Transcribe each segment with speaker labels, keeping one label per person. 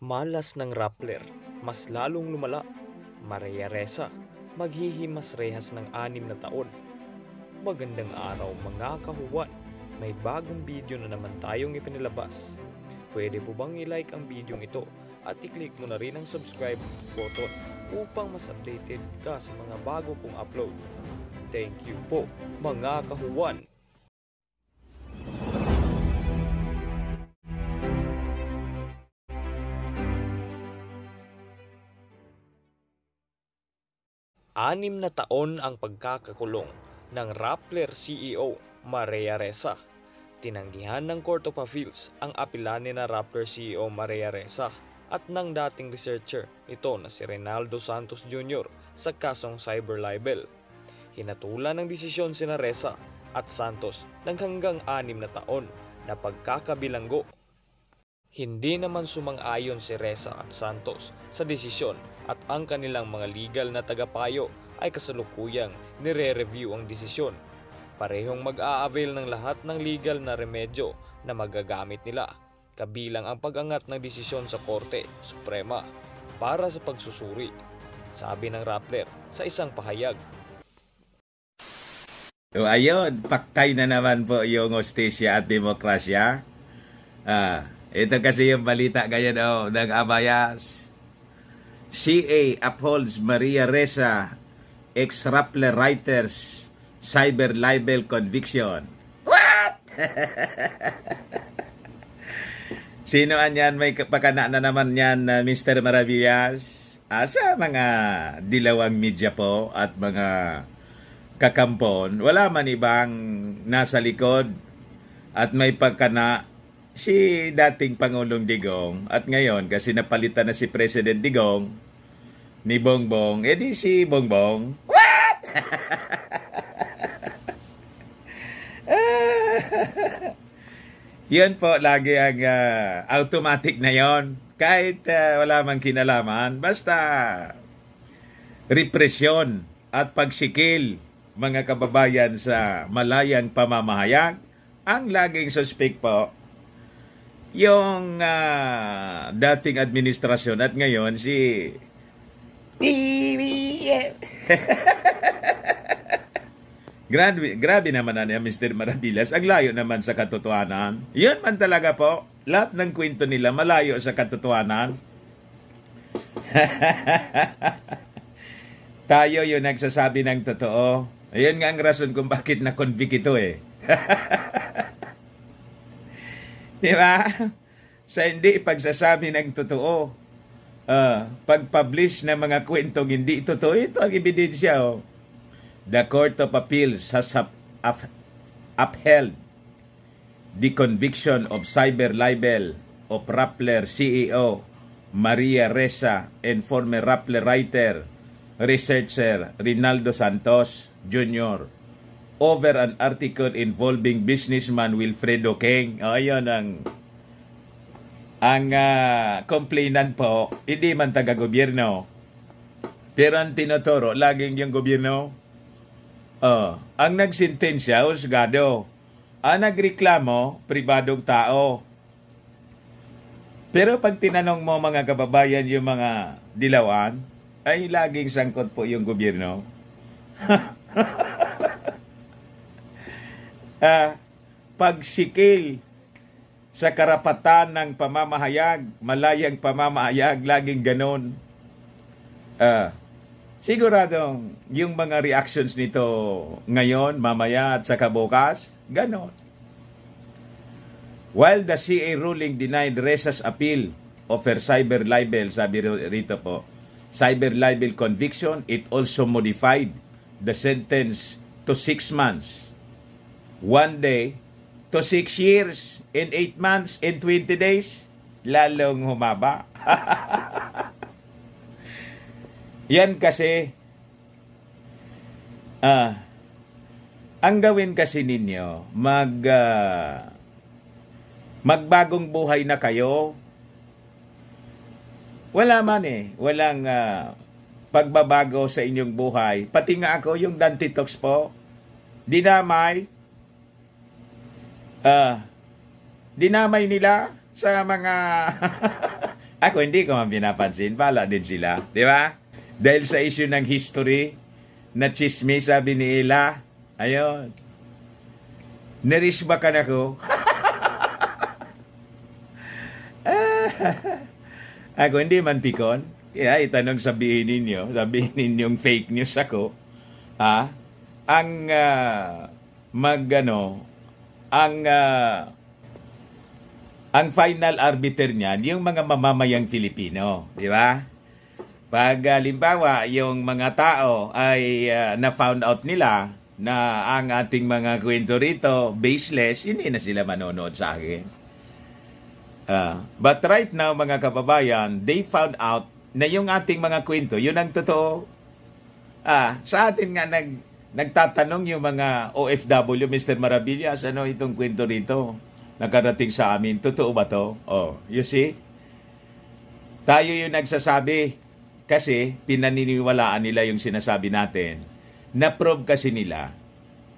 Speaker 1: Malas ng Rappler, mas lalong lumala. Maria Ressa, maghihimas rehas ng 6 na taon. Magandang araw mga kahuwan. May bagong video na naman tayong ipinilabas. Pwede po bang i-like ang video ito at i-click mo na rin ang subscribe button upang mas updated ka sa mga bago kong upload. Thank you po mga kahuwan. Anim na taon ang pagkakakulong ng Rappler CEO Maria Ressa. Tinanggihan ng Court of Appeals ang apilan ni na Rappler CEO Maria Ressa at ng dating researcher nito na si Reynaldo Santos Jr. sa kasong cyber libel. Hinatulan ng desisyon sina Ressa at Santos ng hanggang 6 na taon na pagkakabilanggo. Hindi naman sumang-ayon si Ressa at Santos sa desisyon at ang kanilang mga legal na tagapayo ay kasalukuyang nire-review ang desisyon. Parehong mag-a-avail ng lahat ng legal na remedyo na magagamit nila, kabilang ang pag-angat ng desisyon sa Korte Suprema para sa pagsusuri, sabi ng Rappler sa isang pahayag.
Speaker 2: So ayun, paktay na naman po yung hustisya at demokrasya. Ito kasi yung balita ngayon ng Abayas. CA upholds Maria Ressa ex-Rappler writers cyber libel conviction. What? Sino yan? May pakana na naman yan, Mr. Maravillas? Sa mga dilawang media po at mga kakampon, wala man ibang nasa likod at may pagkana si dating Pangulong Digong at ngayon kasi napalitan na si President Digong ni Bongbong, edi si Bongbong. What? Yun po lagi ang automatic na yon. Kahit wala mang kinalaman, basta represyon at pagsikil mga kababayan sa malayang pamamahayag, ang laging suspect po yung dating administrasyon at ngayon si grabe naman na Mr. Maravillas, ang layo naman sa katotohanan. Yun man talaga po, lahat ng kwento nila malayo sa katotohanan. Tayo yung nagsasabi ng totoo. Ayun nga ang rason kung bakit na-convict ito Di ba? Sa hindi pagsasabi ng totoo, pag-publish ng mga kwentong hindi totoo, ito ang ebidensya. The Court of Appeals has upheld the conviction of cyber libel of Rappler CEO Maria Ressa and former Rappler writer, researcher Reynaldo Santos Jr. over an article involving businessman Wilfredo King. Ayun ang complainant po, hindi man taga-gobyerno. Pero ang tinuturo, laging yung gobyerno. Ang nagsintensya, husgado. Ang nagreklamo, pribadong tao. Pero pag tinanong mo mga kababayan yung mga dilawan, ay laging sangkot po yung gobyerno. Pagsikil sa karapatan ng pamamahayag, malayang pamamahayag, laging ganon. Siguradong yung mga reactions nito ngayon, mamaya at saka bukas, ganon. While the CA ruling denied Ressa's appeal of her cyber libel, sabi rito po, cyber libel conviction, it also modified the sentence to 6 months, 1 day, to 6 years, in 8 months, in 20 days, lalong humaba. Yan kasi, ang gawin kasi ninyo, magbagong buhay na kayo. Wala man walang pagbabago sa inyong buhay. Pati nga ako, yung Dante Talks po, dinamay nila sa mga Ako hindi ko man pinapansin. Bala din sila. Di ba? Dahil sa issue ng history, na chismis, sabi ni Ila, ayun, nirisba ka na ko. Ako hindi man pikon. Kaya itanong sabihin ninyong fake news ako. Ha? Ang ang final arbiter niyan, yung mga mamamayang Filipino, di ba? Pag halimbawa, yung mga tao ay na-found out nila na ang ating mga kwento rito baseless, hindi na sila manonood sa akin. But right now, mga kababayan, they found out na yung ating mga kwento, yun ang totoo. Sa atin nga nagtatanong yung mga OFW, Mr. Maravillas, ano itong kwento rito? Nakarating sa amin, totoo ba to? Oh, you see? Tayo yung nagsasabi kasi pinaniniwalaan nila yung sinasabi natin. Na-prove kasi nila,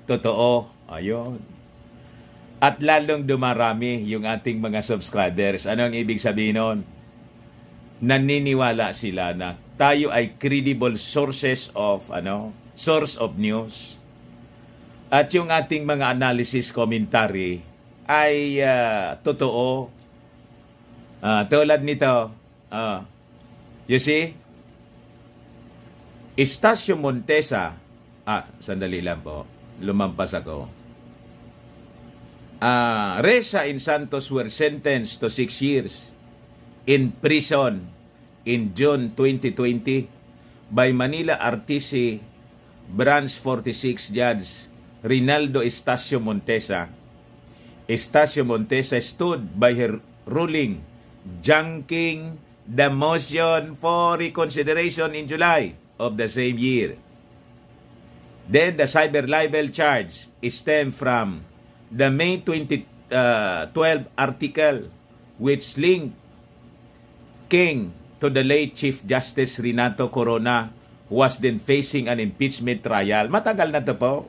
Speaker 2: totoo. Ayun. At lalong dumarami yung ating mga subscribers. Ano ang ibig sabihin nun? Naniniwala sila na tayo ay credible source of news. At yung ating mga analysis commentary ay totoo. Tulad nito, you see, Estacio Montesa, sandali lang po, lumampas ako. Reza and Santos were sentenced to 6 years in prison in June 2020 by Manila RTC Branch 46 Judge Rinaldo Estacio Montesa. Estacio Montesa stood by her ruling, junking the motion for reconsideration in July of the same year. Then the cyber libel charge stemmed from the May 2012 article which linked King to the late Chief Justice Renato Corona, who was then facing an impeachment trial. Matagal na to po.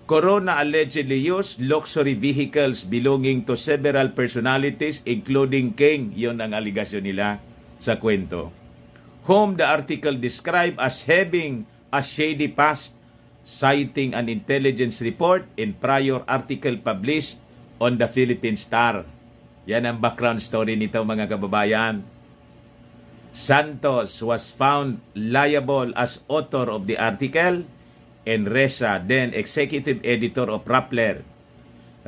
Speaker 2: Corona allegedly used luxury vehicles belonging to several personalities, including King, yun ang aligasyon nila sa kwento, whom the article described as having a shady past, citing an intelligence report in prior article published on the Philippine Star. Yan ang background story nito, mga kababayan. Santos was found liable as author of the article, and Reza, then executive editor of Rappler.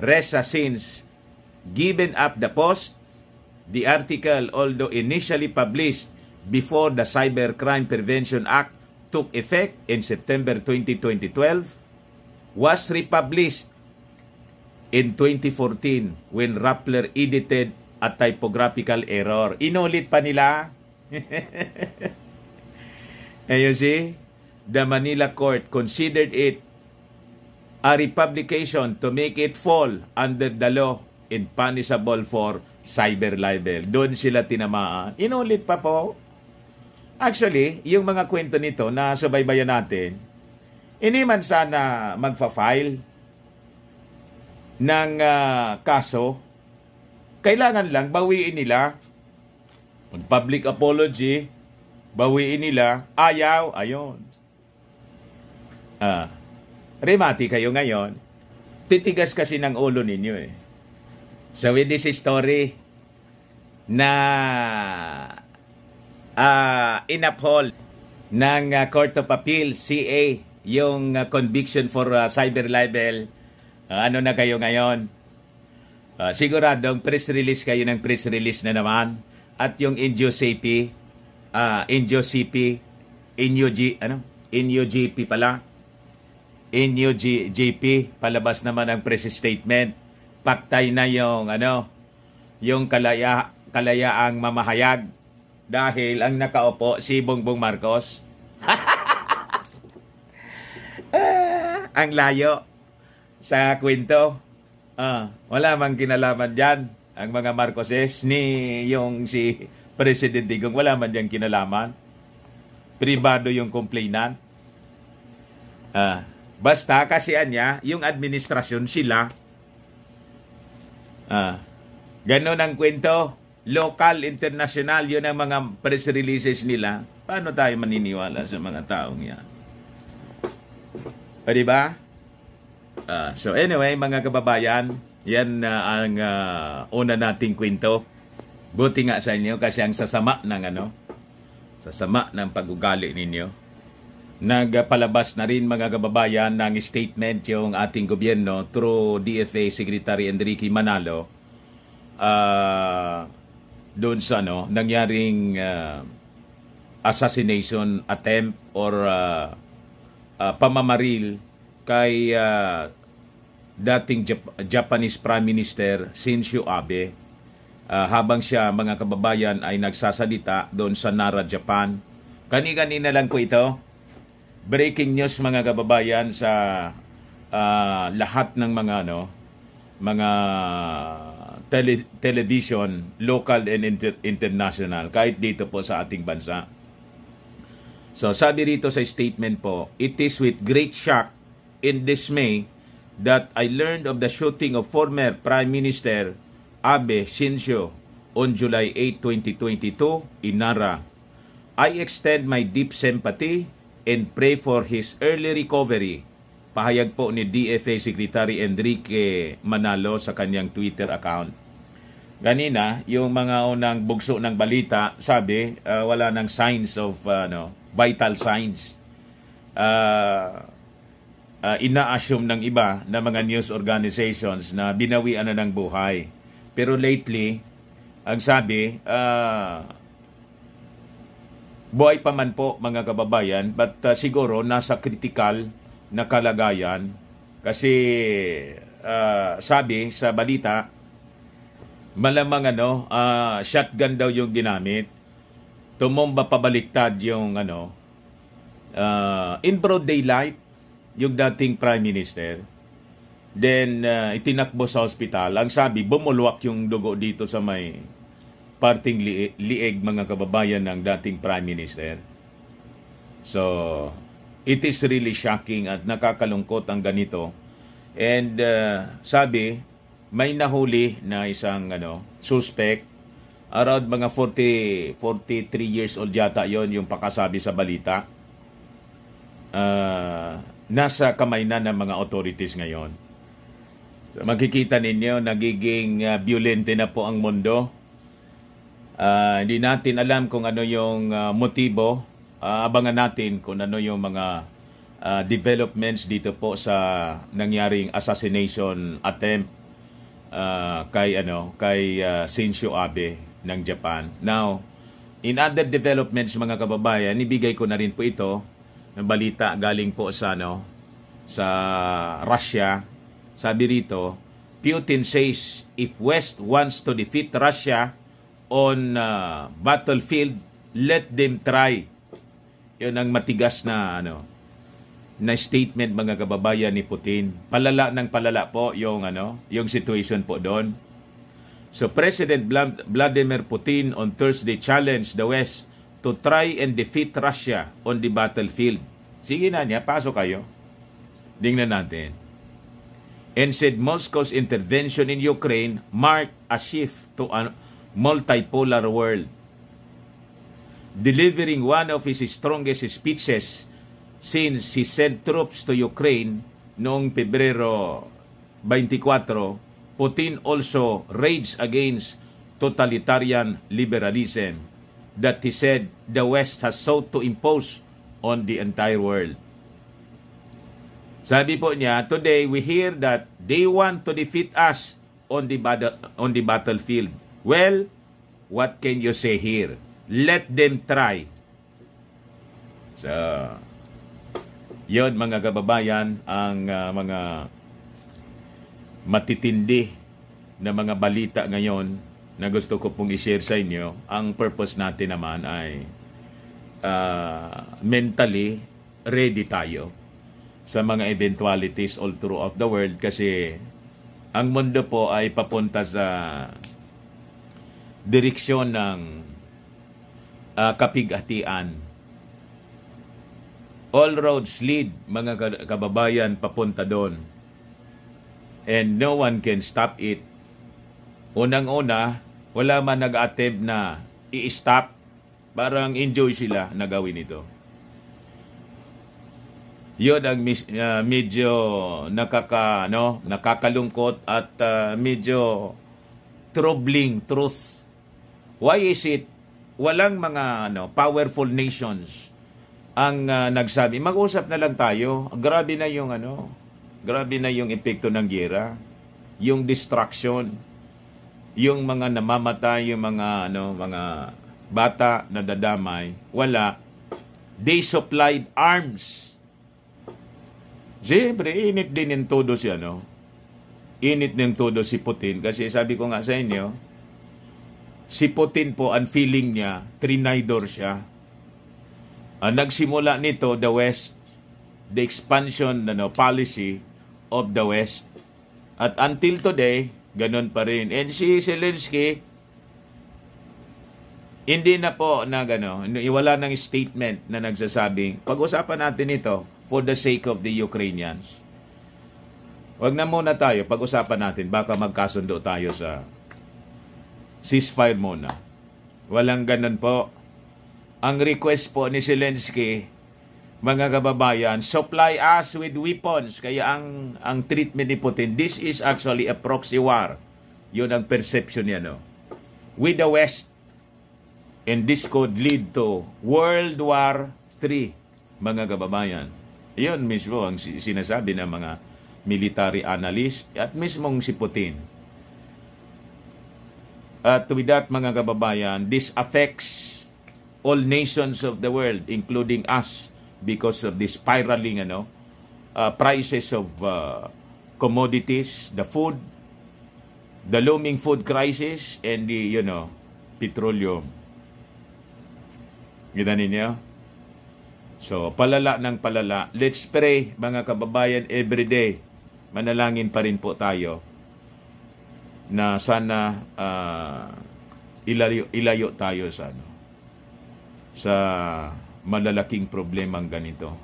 Speaker 2: Reza since given up the post. The article, although initially published before the Cybercrime Prevention Act took effect in September 2012, was republished in 2014 when Rappler edited a typographical error. Inulit pa nila. And you see, the Manila court considered it a republication to make it fall under the law and punishable for cyber libel. Doon sila tinamaan. Inulit pa po. Actually, yung mga kwento nito na subaybayan natin, hindi man sana magfa-file ng kaso, kailangan lang bawiin nila. Mag-public apology, bawiin nila, ayaw, ayon. Remati kayo ngayon, titigas kasi ng ulo ninyo eh. So with this story na in-uphold ng Court of Appeal, CA, yung conviction for cyber libel, ano na kayo ngayon? Siguradong press release kayo ng press release na naman. At yung INJO-CP, INJO-GP pala, INJO-GP, palabas naman ang press statement. Paktay na yung yung kalayaang mamahayag dahil ang nakaupo si Bongbong Marcos. Ang layo sa kwento. Wala mang kinalaman dyan ang mga Marcoses ni yung si President Digong. Wala man dyan kinalaman. Pribado yung complainant. Basta kasi niya, yung administrasyon sila, Ganon ang kwento. Local, international, yun ang mga press releases nila. Paano tayo maniniwala sa mga taong yan? O, diba? So anyway, mga kababayan, yan ang una nating kwento. Buti nga sa inyo kasi ang sasama ng pag-ugali ninyo. Nagpalabas na rin, mga kababayan, ng statement yung ating gobyerno through DFA Secretary Enrique Manalo doon sa nangyaring assassination attempt or pamamaril kay dating Japanese Prime Minister Shinzo Abe habang siya, mga kababayan, ay nagsasalita doon sa Nara, Japan. Kani-kanina lang po ito. Breaking news, mga kababayan, sa lahat ng mga television, local and international, kahit dito po sa ating bansa. So sabi rito sa statement po, "It is with great shock and dismay that I learned of the shooting of former Prime Minister Abe Shinzo on July 8, 2022 in Nara. I extend my deep sympathy and pray for his early recovery." Pahayag po ni DFA Secretary Enrique Manalo sa kanyang Twitter account. Ganina, yung mga unang bugso ng balita, sabi, wala nang signs of, vital signs. Ina-assume ng iba na mga news organizations na binawian na ng buhay. Pero lately, ang sabi, buhay pa man po, mga kababayan, but siguro nasa critical na kalagayan kasi sabi sa balita, malamang shotgun daw yung ginamit, tumumba pabaliktad yung in broad daylight yung dating Prime Minister, then itinakbo sa hospital. Ang sabi, bumulwak yung dugo dito sa may parting lieg, mga kababayan, ng dating Prime Minister. So it is really shocking at nakakalungkot ang ganito. And sabi, may nahuli na isang suspect, around mga 43 years old yata yon yung pakasabi sa balita. Nasa kamay na ng mga authorities ngayon. So, makikita ninyo, nagiging violente na po ang mundo. Hindi natin alam kung ano yung motibo. Abangan natin kung ano yung mga developments dito po sa nangyaring assassination attempt kay Shinzo Abe ng Japan. Now, in other developments, mga kababayan, ibigay ko na rin po ito ng balita galing po sa Russia. Sabi rito, Putin says if West wants to defeat Russia on battlefield, let them try. Yun ang matigas na na statement, mga kababayan, ni Putin. Palala ng palala po yung situation po doon. So President Vladimir Putin on Thursday challenged the West to try and defeat Russia on the battlefield. Sige na niya, pasok kayo. Tingnan natin. And said Moscow's intervention in Ukraine marked a shift to a multipolar world. Delivering one of his strongest speeches since he sent troops to Ukraine noong Pebrero 24, Putin also raged against totalitarian liberalism that he said the West has sought to impose on the entire world. Sabi po niya, today we hear that they want to defeat us on the battlefield. Well, what can you say here? Let them try. So, yon, mga kababayan, ang mga matitindi na mga balita ngayon na gusto ko pong i-share sa inyo. Ang purpose natin naman ay mentally ready tayo sa mga eventualities all throughout the world, kasi ang mundo po ay papunta sa direksyon ng kapighatian. All roads lead, mga kababayan, papunta doon. And no one can stop it. Unang-una, wala man nag-attempt na i-stop. Parang enjoy sila na gawin ito. Yun ang medyo nakakalungkot at medyo troubling truth. Why is it walang mga powerful nations ang nagsabi, mag-usap na lang tayo. Grabe na yung epekto ng giyera, yung destruction, yung mga namamatay, yung mga bata na dadamay, wala. They supplied arms. Siyempre, init din yung todo si init din todo si Putin. Kasi sabi ko nga sa inyo, si Putin po, ang feeling niya, trinidor siya. Nagsimula nito, the West, the expansion policy of the West. At until today, ganun pa rin. And si Zelensky, hindi na po wala ng statement na nagsasabing, pag-usapan natin ito for the sake of the Ukrainians. Wag na muna tayo, pag-usapan natin, baka magkasundo tayo sa ceasefire muna. Walang ganun po. Ang request po ni Zelensky, mga kababayan, supply us with weapons. Kaya ang treatment ni Putin, this is actually a proxy war. Yun ang perception niya, with the West. And this could lead to World War III, mga kababayan. Yun mismo ang sinasabi ng mga military analyst at mismong si Putin. At with that, mga kababayan, this affects all nations of the world, including us, because of the spiraling prices of commodities, the food, the looming food crisis, and the petroleum. Ganda ninyo? So, palala ng palala. Let's pray, mga kababayan, every day. Manalangin pa rin po tayo na sana ilayo tayo sa malalaking problemang ganito.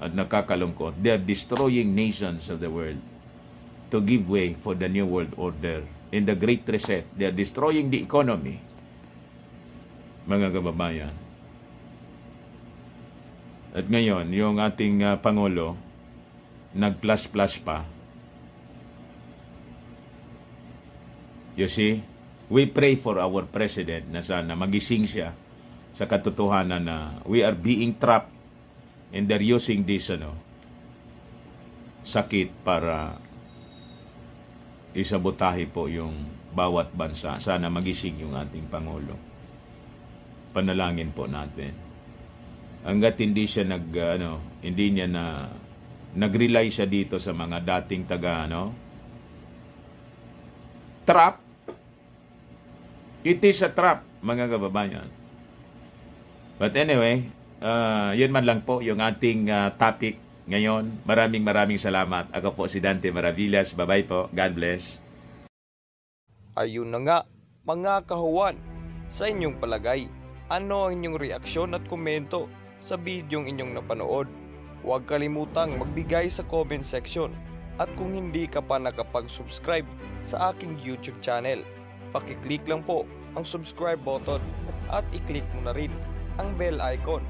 Speaker 2: At nakakalungkot. They are destroying nations of the world to give way for the New World Order. In the Great Reset, they are destroying the economy. Mga kababayan. At ngayon, yung ating Pangulo, nag-plus-plus pa. You see, we pray for our President na sana magising siya sa katotohanan na we are being trapped and they're using this sakit para isabotahe po yung bawat bansa. Sana magising yung ating Pangulo. Panalangin po natin. Hanggat hindi siya hindi niya nag-rely siya dito sa mga dating trap. It is a trap, mga kababayan. But anyway, yun man lang po yung ating topic ngayon. Maraming salamat. Ako po si Dante Maravillas. Bye-bye po. God bless.
Speaker 1: Ayun na nga, mga kahuwan, sa inyong palagay, ano ang inyong reaksyon at komento sa bidyong inyong napanood? Huwag kalimutang magbigay sa comment section. At kung hindi ka pa nakapag-subscribe sa aking YouTube channel, pakiclick lang po ang subscribe button at i-click mo na rin ang bell icon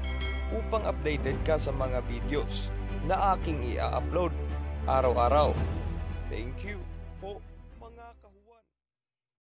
Speaker 1: upang updated ka sa mga videos na aking i-upload araw-araw. Thank you!